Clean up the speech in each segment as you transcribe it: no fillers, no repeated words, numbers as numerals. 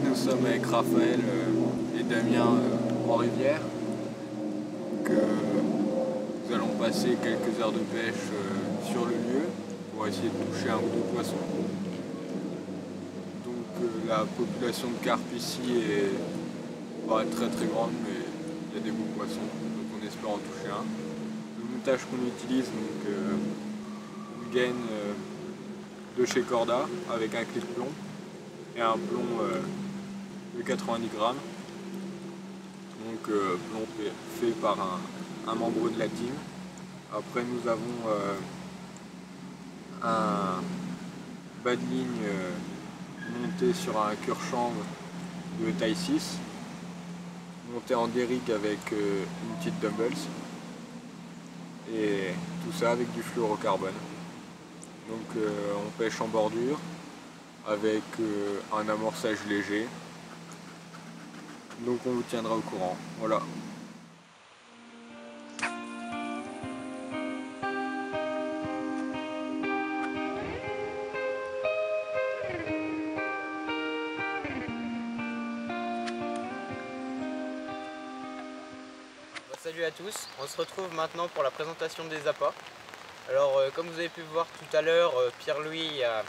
nous sommes avec Raphaël et Damien en rivière. Donc, nous allons passer quelques heures de pêche sur le lieu pour essayer de toucher un ou deux poissons. Donc la population de carpes ici est pas très très grande, mais il y a des beaux poissons, donc on espère en toucher un. Le montage qu'on utilise, donc une gaine de chez Corda avec un clip plomb et un plomb de 90 grammes. Donc plomb fait par un membre de la team. Après nous avons un bas de ligne monté sur un cure-chambre de taille 6, monté en derrick avec une petite dumbbells, et tout ça avec du fluorocarbone. Donc on pêche en bordure avec un amorçage léger. Donc on vous tiendra au courant. Voilà. Salut à tous, on se retrouve maintenant pour la présentation des appâts. Alors comme vous avez pu voir tout à l'heure, Pierre-Louis a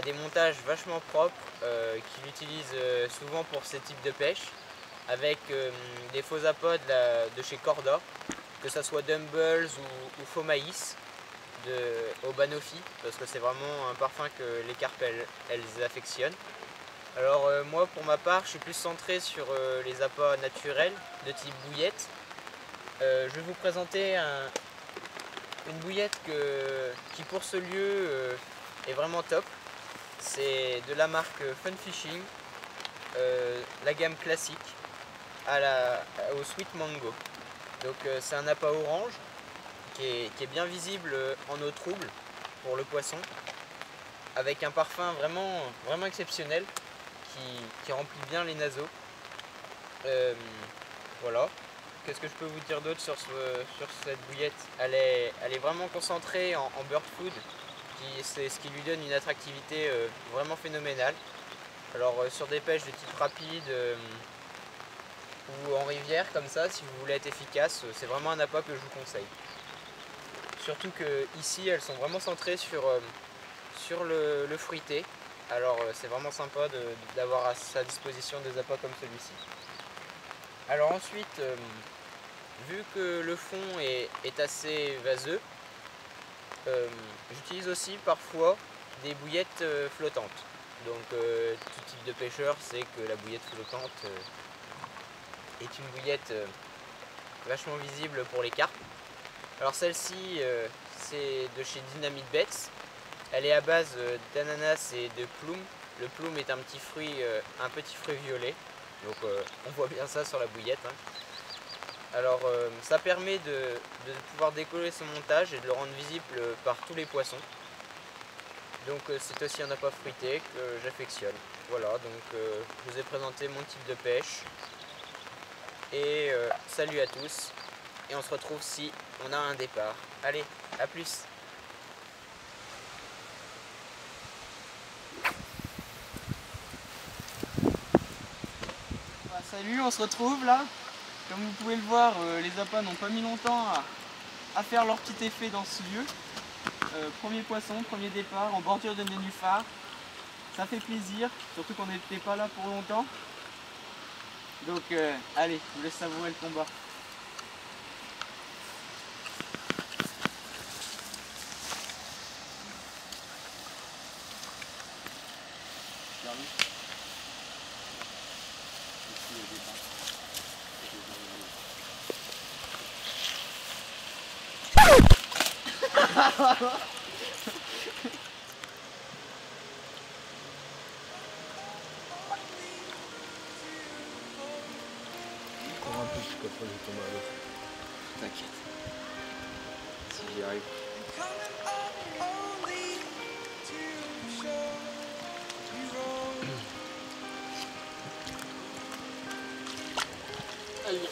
des montages vachement propres qu'il utilise souvent pour ces types de pêche, avec des faux appâts de chez Corda, que ce soit Dumbles ou faux maïs au Banoffee, parce que c'est vraiment un parfum que les carpes elles affectionnent. Alors moi pour ma part je suis plus centré sur les appâts naturels de type bouillette. Je vais vous présenter une bouillette qui pour ce lieu est vraiment top. C'est de la marque Fun Fishing, la gamme classique au Sweet Mango. Donc c'est un appât orange qui est bien visible en eau trouble pour le poisson, avec un parfum vraiment exceptionnel qui remplit bien les naseaux. Voilà. Qu'est-ce que je peux vous dire d'autre sur cette bouillette? Elle est vraiment concentrée en bird food, c'est ce qui lui donne une attractivité vraiment phénoménale. Alors sur des pêches de type rapide ou en rivière comme ça, si vous voulez être efficace, c'est vraiment un appât que je vous conseille. Surtout que ici elles sont vraiment centrées sur le fruité. Alors c'est vraiment sympa d'avoir à sa disposition des appâts comme celui-ci. Alors ensuite, vu que le fond est assez vaseux, j'utilise aussi parfois des bouillettes flottantes. Donc tout type de pêcheur sait que la bouillette flottante est une bouillette vachement visible pour les carpes. Alors celle-ci c'est de chez Dynamite Baits. Elle est à base d'ananas et de ploum. Le ploum est un petit fruit violet. Donc on voit bien ça sur la bouillette. Hein. Alors ça permet de pouvoir décoller son montage et de le rendre visible par tous les poissons. Donc c'est aussi un appât fruité que j'affectionne. Voilà, donc je vous ai présenté mon type de pêche. Et salut à tous. Et on se retrouve si on a un départ. Allez, à plus. Salut, on se retrouve là. Comme vous pouvez le voir, les appâts n'ont pas mis longtemps à faire leur petit effet dans ce lieu. Premier poisson, premier départ en bordure de nénuphar. Ça fait plaisir, surtout qu'on n'était pas là pour longtemps. Donc allez, je vous laisse savourer le combat. Encore un peu jusqu'après je tombe à l'eau. T'inquiète, si j'y arrive. Allez.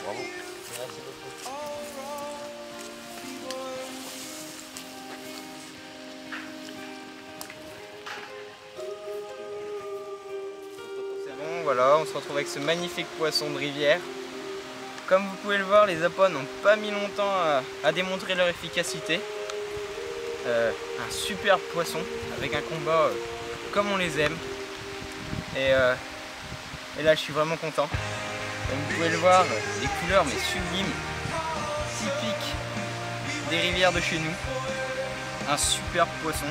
Bravo. voilà, on se retrouve avec ce magnifique poisson de rivière. Comme vous pouvez le voir, les appâts n'ont pas mis longtemps à démontrer leur efficacité. Un super poisson avec un combat comme on les aime. Et là je suis vraiment content. Comme vous pouvez le voir, des couleurs mais sublimes, typiques des rivières de chez nous. Un super poisson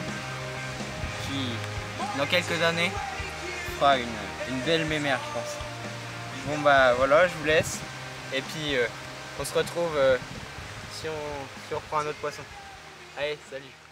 qui, dans quelques années, fera une belle mémère, je pense. Bon bah voilà, je vous laisse. Et puis on se retrouve si on reprend un autre poisson. Allez, salut!